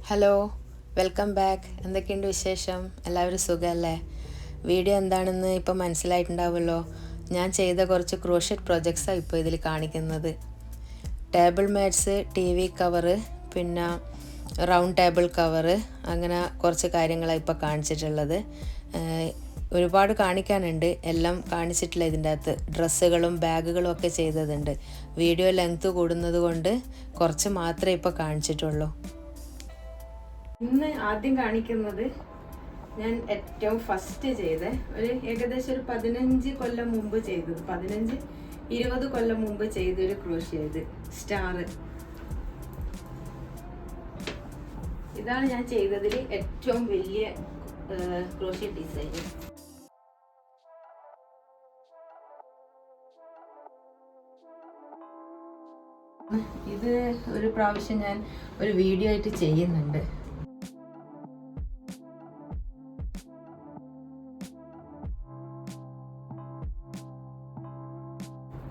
Hello, welcome back. എന്തൊക്കെയുണ്ട് വിശേഷം? എല്ലാവരും സുഖമല്ലേ? വീഡിയോ എന്താണെന്ന് ഇപ്പോൾ മനസ്സിലായിട്ടുണ്ടാവുമല്ലോ. ഞാൻ ചെയ്ത കുറച്ച് ക്രോഷറ്റ് പ്രൊജക്ട്സാണ് ഇപ്പോൾ ഇതിൽ കാണിക്കുന്നത്. Table mats, T V cover, പിന്നെ റൗണ്ട് ടേബിൾ കവറ്, അങ്ങനെ കുറച്ച് കാര്യങ്ങളാണ് ഇപ്പോൾ കാണിച്ചിട്ടുള്ളത്. ഒരുപാട് കാണിക്കാനുണ്ട്, എല്ലാം കാണിച്ചിട്ടില്ല. ഇതിൻ്റെ അകത്ത് ഡ്രസ്സുകളും ബാഗുകളും ഒക്കെ ചെയ്തതുണ്ട്. വീഡിയോ ലെങ്ത് കൂടുന്നത് കൊണ്ട് കുറച്ച് മാത്രമേ ഇപ്പോൾ കാണിച്ചിട്ടുള്ളൂ. ഇന്ന് ആദ്യം കാണിക്കുന്നത് ഞാൻ ഏറ്റവും ഫസ്റ്റ് ചെയ്ത ഏകദേശം ഒരു 15 കൊല്ലം മുമ്പ് ചെയ്തത്, 15-20 കൊല്ലം മുമ്പ് ചെയ്തൊരു ക്രോഷ്യ സ്റ്റാർ. ഇതാണ് ഞാൻ ചെയ്തതിൽ ഏറ്റവും വലിയ ക്രോഷ്യ ഡിസൈൻ. ഇത് ഒരു പ്രാവശ്യം ഞാൻ ഒരു വീഡിയോ ആയിട്ട് ചെയ്യുന്നുണ്ട്.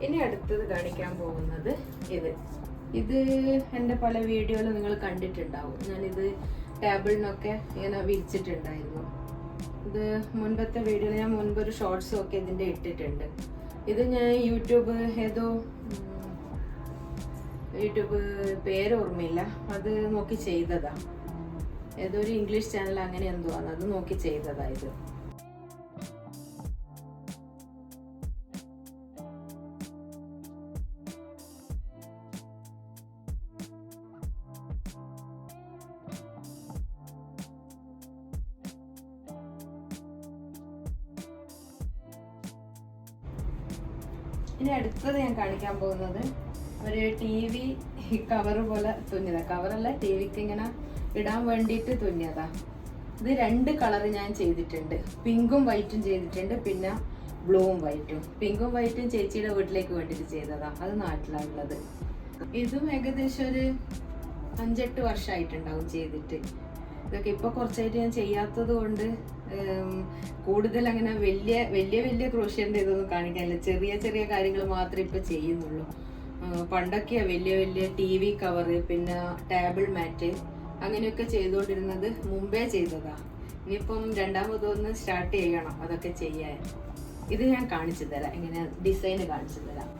ഇനി അടുത്തത് കാണിക്കാൻ പോകുന്നത് ഇത് എൻ്റെ പല വീഡിയോയിലും നിങ്ങൾ കണ്ടിട്ടുണ്ടാവും. ഞാനിത് ടേബിളിനൊക്കെ ഇങ്ങനെ വിരിച്ചിട്ടുണ്ടായിരുന്നു. ഇത് മുൻപത്തെ വീഡിയോയിൽ ഞാൻ മുൻപൊരു ഷോർട്സും ഒക്കെ ഇതിൻ്റെ ഇട്ടിട്ടുണ്ട്. ഇത് ഞാൻ യൂട്യൂബ് പേര് ഓർമ്മയില്ല, അത് നോക്കി ചെയ്തതാ. ഏതൊരു ഇംഗ്ലീഷ് ചാനൽ അങ്ങനെ എന്തോ ആണ്, അത് നോക്കി ചെയ്തതാ ഇത്. ഇനി അടുത്തത് ഞാൻ കാണിക്കാൻ പോകുന്നത് ഒരു TV കവർ പോലെ തുന്നിയതാ. കവറല്ല, TVക്ക് ഇങ്ങനെ ഇടാൻ വേണ്ടിയിട്ട് തുന്നിയതാ. ഇത് 2 കളർ ഞാൻ ചെയ്തിട്ടുണ്ട്. പിങ്കും വൈറ്റും ചെയ്തിട്ടുണ്ട്, പിന്നെ ബ്ലൂവും വൈറ്റും. പിങ്കും വൈറ്റും ചേച്ചിയുടെ വീട്ടിലേക്ക് വേണ്ടിയിട്ട് ചെയ്തതാ, അത് നാട്ടിലാണുള്ളത്. ഇതും ഏകദേശം ഒരു 5-8 വർഷമായിട്ടുണ്ടാവും ചെയ്തിട്ട്. ഇതൊക്കെ ഇപ്പോൾ കുറച്ചായിട്ട് ഞാൻ ചെയ്യാത്തത് കൊണ്ട് കൂടുതൽ അങ്ങനെ വലിയ ക്രോഷ്യൻ്റെ ഇതൊന്നും കാണിക്കാനില്ല. ചെറിയ ചെറിയ കാര്യങ്ങൾ മാത്രമേ ഇപ്പം ചെയ്യുന്നുള്ളൂ. പണ്ടൊക്കെയാ വലിയ TV കവറ്, പിന്നെ ടേബിൾ മാറ്റ്, അങ്ങനെയൊക്കെ ചെയ്തുകൊണ്ടിരുന്നത് മുമ്പേ ചെയ്തതാ. ഇനിയിപ്പം രണ്ടാമതൊന്ന് സ്റ്റാർട്ട് ചെയ്യണം അതൊക്കെ ചെയ്യാൻ. ഇത് ഞാൻ കാണിച്ചു തരാം, ഇങ്ങനെ ഡിസൈന് കാണിച്ചു തരാം.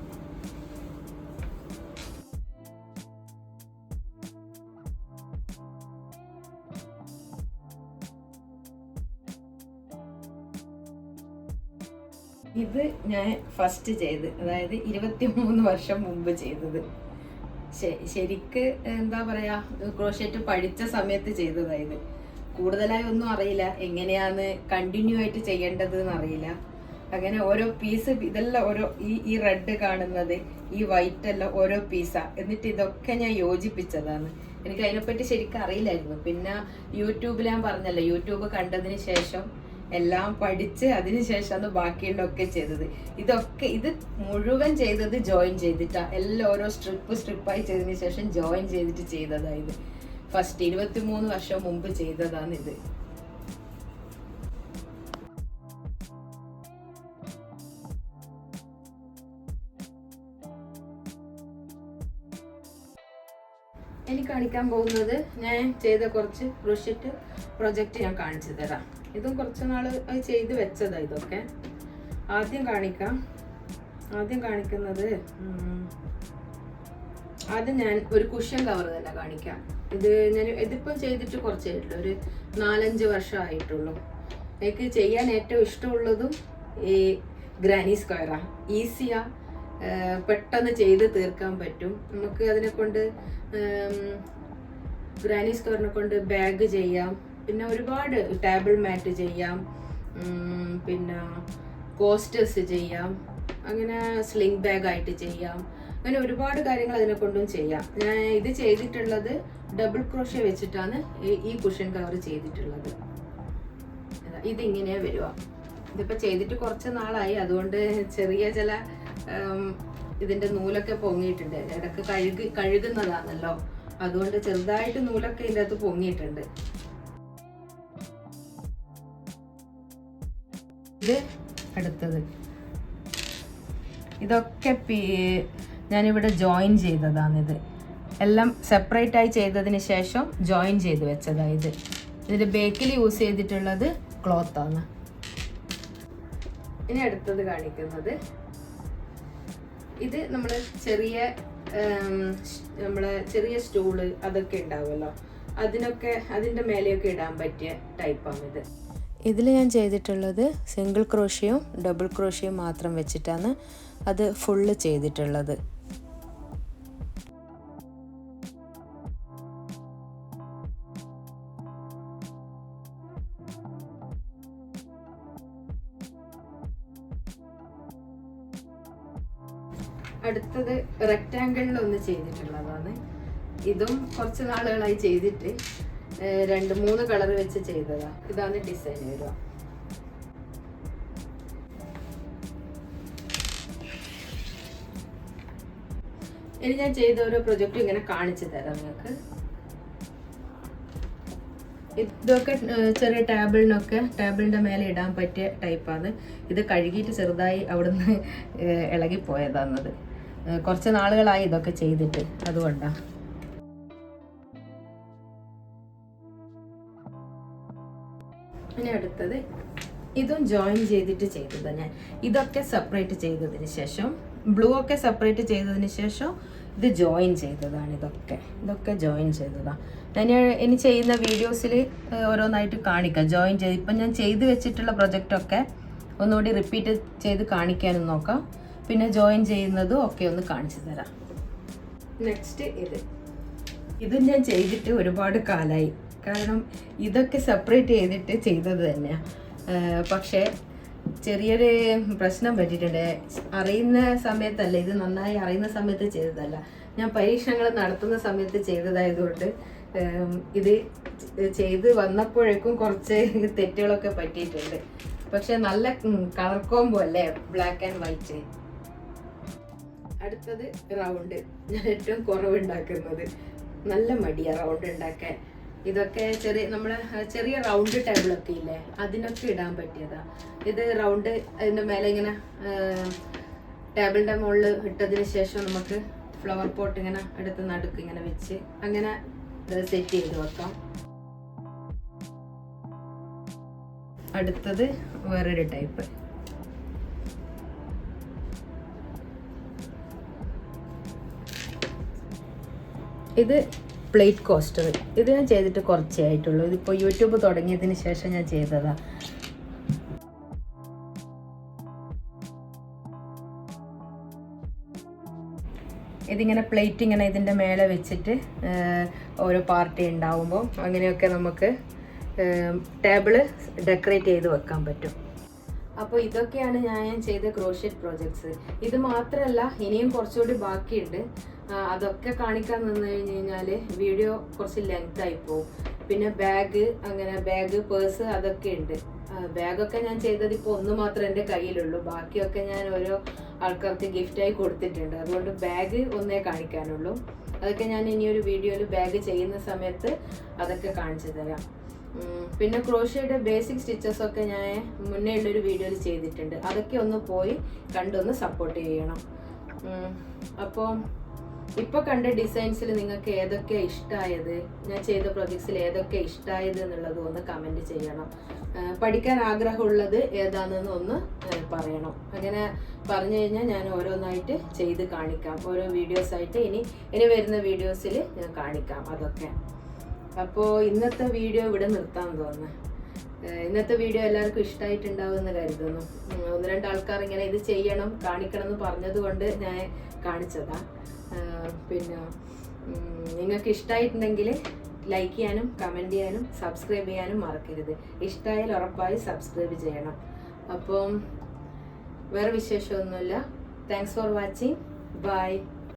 ഇത് ഞാൻ ഫസ്റ്റ് ചെയ്ത്, അതായത് 23 വർഷം മുമ്പ് ചെയ്തത്. ശരിക്ക് എന്താ പറയാ, ക്രോഷറ്റ് പഠിച്ച സമയത്ത് ചെയ്തതായത്. കൂടുതലായി ഒന്നും അറിയില്ല, എങ്ങനെയാന്ന് കണ്ടിന്യൂ ആയിട്ട് ചെയ്യേണ്ടത് എന്നറിയില്ല. അങ്ങനെ ഓരോ പീസ്, ഇതെല്ലാം ഓരോ ഈ റെഡ് കാണുന്നത്, ഈ വൈറ്റ് എല്ലാം ഓരോ പീസാ. എന്നിട്ട് ഇതൊക്കെ ഞാൻ യോജിപ്പിച്ചതാണ്. എനിക്ക് അതിനെപ്പറ്റി ശരിക്കും അറിയില്ലായിരുന്നു. പിന്നെ യൂട്യൂബിൽ ഞാൻ പറഞ്ഞല്ലോ, യൂട്യൂബ് കണ്ടതിന് ശേഷം എല്ലാം പഠിച്ച് അതിനുശേഷമാണ് ബാക്കിയുള്ളതൊക്കെ ചെയ്തത്. ഇത് മുഴുവൻ ചെയ്തത് ജോയിൻ ചെയ്തിട്ടാ. എല്ലാം ഓരോ സ്ട്രിപ്പായി ചെയ്തതിന് ശേഷം ജോയിൻ ചെയ്തിട്ട് ചെയ്തതായത്. ഫസ്റ്റ് 23 വർഷം മുമ്പ് ചെയ്തതാണ് ഇത്. എനിക്ക് കാണിക്കാൻ പോകുന്നത് ഞാൻ ചെയ്ത കുറച്ച് ക്രോഷറ്റ് പ്രൊജക്റ്റ് ഞാൻ കാണിച്ചു തരാം. ഇതും കുറച്ച് നാൾ ചെയ്ത് വെച്ചതാ. ഇതൊക്കെ ആദ്യം കാണിക്കുന്നത് ആദ്യം ഞാൻ ഒരു കുഷ്യൻ കവർ തന്നെ കാണിക്കാം. ഇതിപ്പം ചെയ്തിട്ട് കുറച്ചായിട്ടുള്ളൂ, ഒരു 4-5 വർഷം ആയിട്ടുള്ളൂ. എനിക്ക് ചെയ്യാൻ ഏറ്റവും ഇഷ്ടമുള്ളതും ഈ ഗ്രാനി സ്ക്വയറാ. ഈസിയാ, പെട്ടെന്ന് ചെയ്ത് തീർക്കാൻ പറ്റും നമുക്ക്. അതിനെ കൊണ്ട് ഗ്രാനി സ്ക്വയറിനെ കൊണ്ട് ബാഗ് ചെയ്യാം, പിന്നെ ഒരുപാട് ടേബിൾ മാറ്റ് ചെയ്യാം, പിന്നെ കോസ്റ്റേഴ്സ് ചെയ്യാം, അങ്ങനെ സ്ലിംഗ് ബാഗ് ആയിട്ട് ചെയ്യാം. അങ്ങനെ ഒരുപാട് കാര്യങ്ങൾ അതിനെ കൊണ്ടും ചെയ്യാം. ഞാൻ ഇത് ചെയ്തിട്ടുള്ളത് ഡബിൾ ക്രോഷ്യ വെച്ചിട്ടാണ് ഈ കുഷ്യൻ കവർ ചെയ്തിട്ടുള്ളത്. ഇതിങ്ങനെ വരുക. ഇതിപ്പോൾ ചെയ്തിട്ട് കുറച്ച് നാളായി, അതുകൊണ്ട് ചെറിയ ചില ഇതിൻ്റെ നൂലൊക്കെ പൊങ്ങിയിട്ടുണ്ട്. ഇടയ്ക്ക് കഴുകുന്നതാണല്ലോ, അതുകൊണ്ട് ചെറുതായിട്ട് നൂലൊക്കെ ഇതിൻ്റെ അകത്ത് പൊങ്ങിയിട്ടുണ്ട്. ഇത് അടുത്തത്, ഇതൊക്കെ ഞാനിവിടെ ജോയിൻ ചെയ്തതാണിത്. എല്ലാം സെപ്പറേറ്റ് ആയി ചെയ്തതിന് ശേഷം ജോയിൻ ചെയ്ത് വെച്ചതാണ് ഇത്. ഇതിൻ്റെ ബേക്കിൽ യൂസ് ചെയ്തിട്ടുള്ളത് ക്ലോത്താണ്. ഇനി അടുത്തത് കാണിക്കുന്നത് ഇത് നമ്മൾ ചെറിയ സ്റ്റൂള് അതൊക്കെ ഉണ്ടാവുമല്ലോ, അതിൻ്റെ മേലെയൊക്കെ ഇടാൻ പറ്റിയ ടൈപ്പാണിത്. ഇതിൽ ഞാൻ ചെയ്തിട്ടുള്ളത് സിംഗിൾ ക്രോഷ്യയും ഡബിൾ ക്രോഷ്യയും മാത്രം വെച്ചിട്ടാണ് അത് ഫുള്ള് ചെയ്തിട്ടുള്ളത്. അടുത്തത് റെക്റ്റാങ്കിളിൽ ഒന്ന് ചെയ്തിട്ടുള്ളതാണ്. ഇതും കുറച്ച് നാളുകളായി ചെയ്തിട്ട് 2-3 കളർ വെച്ച് ചെയ്തതാ. ഇതാണ് ഡിസൈൻ വരിക. ഇനി ഞാൻ ചെയ്ത ഓരോ പ്രൊജക്റ്റും ഇങ്ങനെ കാണിച്ചു തരാം നിങ്ങൾക്ക്. ഇതൊക്കെ ചെറിയ ടേബിളിൻ്റെ മേലെ ഇടാൻ പറ്റിയ ടൈപ്പാണ്. ഇത് കഴുകിയിട്ട് ചെറുതായി അവിടുന്ന് ഇളകിപ്പോയതാണത്. കുറച്ച് നാളുകളായി ഇതൊക്കെ ചെയ്തിട്ട്, അതുകൊണ്ടാണ്. ഇനി അടുത്തത് ഇതും ജോയിൻ ചെയ്തിട്ട് ചെയ്തതാണ് ഞാൻ. ഇതൊക്കെ സെപ്പറേറ്റ് ചെയ്തതിന് ശേഷം, ബ്ലൂ ഒക്കെ സെപ്പറേറ്റ് ചെയ്തതിന് ശേഷം ഇത് ജോയിൻ ചെയ്തതാണ്. ഇതൊക്കെ ജോയിൻ ചെയ്തതാണ്. ഞാൻ ഇനി ചെയ്യുന്ന വീഡിയോസിൽ ഓരോന്നായിട്ട് കാണിക്കാം ജോയിൻ ചെയ്ത്. ഇപ്പം ഞാൻ ചെയ്ത് വെച്ചിട്ടുള്ള പ്രൊജക്റ്റൊക്കെ ഒന്നുകൂടി റിപ്പീറ്റ് ചെയ്ത് കാണിക്കാനും നോക്കാം. പിന്നെ ജോയിൻ ചെയ്യുന്നതും ഒക്കെ ഒന്ന് കാണിച്ചു തരാം. നെക്സ്റ്റ് ഇതും ഞാൻ ചെയ്തിട്ട് ഒരുപാട് കാലമായി. കാരണം ഇതൊക്കെ സെപ്പറേറ്റ് ചെയ്തിട്ട് ചെയ്തത് തന്നെയാണ്. പക്ഷേ ചെറിയൊരു പ്രശ്നം പറ്റിയിട്ടുണ്ട്. അറിയുന്ന സമയത്തല്ല, ഇത് നന്നായി അറിയുന്ന സമയത്ത് ചെയ്തതല്ല, ഞാൻ പരീക്ഷണങ്ങൾ നടത്തുന്ന സമയത്ത് ചെയ്തതായതുകൊണ്ട് ഇത് ചെയ്ത് വന്നപ്പോഴേക്കും കുറച്ച് തെറ്റുകളൊക്കെ പറ്റിയിട്ടുണ്ട്. പക്ഷെ നല്ല കളർ കോംബോ അല്ലേ, ബ്ലാക്ക് ആൻഡ് വൈറ്റ്. അടുത്തത് റൗണ്ട്. ഞാൻ ഏറ്റവും കുറവുണ്ടാക്കുന്നത്. നല്ല മടിയാണ് റൗണ്ട് ഉണ്ടാക്കാൻ. ഇതൊക്കെ ചെറിയ റൗണ്ട് ടേബിളൊക്കെ ഇല്ലേ, അതിനൊക്കെ ഇടാൻ പറ്റിയതാ. ഇത് റൗണ്ട് അതിൻ്റെ മേലെ ഇങ്ങനെ ടേബിളിൻ്റെ മുകളിൽ ഇട്ടതിന് ശേഷം നമുക്ക് ഫ്ലവർ പോട്ട് ഇങ്ങനെ എടുത്ത് നടുക്ക് ഇങ്ങനെ വെച്ച് അങ്ങനെ സെറ്റ് ചെയ്ത് വെക്കാം. അടുത്തത് വേറൊരു ടൈപ്പ്. ഇത് പ്ലേറ്റ് കോസ്റ്റർ. ഇത് ഞാൻ ചെയ്തിട്ട് കുറച്ചേ ആയിട്ടുള്ളൂ. ഇതിപ്പോൾ യൂട്യൂബ് തുടങ്ങിയതിന് ശേഷം ഞാൻ ചെയ്തതാ. ഇതിങ്ങനെ പ്ലേറ്റ് ഇങ്ങനെ ഇതിൻ്റെ മേലെ വെച്ചിട്ട് ഓരോ പാർട്ടി ഉണ്ടാവുമ്പോൾ അങ്ങനെയൊക്കെ നമുക്ക് ടേബിള് ഡെക്കറേറ്റ് ചെയ്ത് വെക്കാൻ പറ്റും. അപ്പോൾ ഇതൊക്കെയാണ് ഞാൻ ചെയ്ത ക്രോഷ്യറ്റ് പ്രോജക്ട്സ്. ഇത് മാത്രമല്ല, ഇനിയും കുറച്ചുകൂടി ബാക്കിയുണ്ട്. അതൊക്കെ കാണിക്കാൻ നിന്ന് കഴിഞ്ഞാൽ വീഡിയോ കുറച്ച് ലെങ്ത് ആയി പോകും. പിന്നെ ബാഗ് പേഴ്സ് അതൊക്കെ ഉണ്ട്. ബാഗൊക്കെ ഞാൻ ചെയ്തത് ഇപ്പോൾ ഒന്ന് മാത്രമേ എൻ്റെ കയ്യിലുള്ളൂ. ബാക്കിയൊക്കെ ഞാൻ ഓരോ ആൾക്കാർക്ക് ഗിഫ്റ്റായി കൊടുത്തിട്ടുണ്ട്. അതുകൊണ്ട് ബാഗ് ഒന്നേ കാണിക്കാനുള്ളൂ. അതൊക്കെ ഞാൻ ഇനിയൊരു വീഡിയോയിൽ ബാഗ് ചെയ്യുന്ന സമയത്ത് അതൊക്കെ കാണിച്ചു തരാം. പിന്നെ ക്രോഷ്യയുടെ ബേസിക് സ്റ്റിച്ചസ് ഒക്കെ ഞാൻ മുന്നേ ഉള്ളൊരു വീഡിയോയിൽ ചെയ്തിട്ടുണ്ട്. അതൊക്കെ ഒന്ന് പോയി കണ്ടൊന്ന് സപ്പോർട്ട് ചെയ്യണം. അപ്പോൾ ഇപ്പോൾ കണ്ട ഡിസൈൻസിൽ നിങ്ങൾക്ക് ഏതൊക്കെ ഇഷ്ടമായത്, ഞാൻ ചെയ്ത പ്രൊജക്ട്സിൽ ഏതൊക്കെ ഇഷ്ടമായത് എന്നുള്ളത് ഒന്ന് കമൻറ്റ് ചെയ്യണം. പഠിക്കാൻ ആഗ്രഹമുള്ളത് ഏതാണെന്ന് ഒന്ന് പറയണം. അങ്ങനെ പറഞ്ഞു കഴിഞ്ഞാൽ ഞാൻ ഓരോന്നായിട്ട് ചെയ്ത് കാണിക്കാം. ഓരോ വീഡിയോസായിട്ട് ഇനി വരുന്ന വീഡിയോസിൽ ഞാൻ കാണിക്കാം അതൊക്കെ. അപ്പോൾ ഇന്നത്തെ വീഡിയോ ഇവിടെ നിർത്താൻ തോന്നുന്നു. ഇന്നത്തെ വീഡിയോ എല്ലാവർക്കും ഇഷ്ടമായിട്ടുണ്ടാവുമെന്ന് കരുതുന്നു. 1-2 ആൾക്കാർ ഇങ്ങനെ ഇത് ചെയ്യണം കാണിക്കണം എന്ന് പറഞ്ഞത് കൊണ്ട് ഞാൻ കാണിച്ചതാ. പിന്നെ നിങ്ങൾക്ക് ഇഷ്ടമായിട്ടുണ്ടെങ്കിൽ ലൈക്ക് ചെയ്യാനും കമൻറ്റ് ചെയ്യാനും സബ്സ്ക്രൈബ് ചെയ്യാനും മറക്കരുത്. ഇഷ്ടമായാൽ ഉറപ്പായി സബ്സ്ക്രൈബ് ചെയ്യണം. അപ്പം വേറെ വിശേഷമൊന്നുമില്ല. Thanks for watching. ബൈ.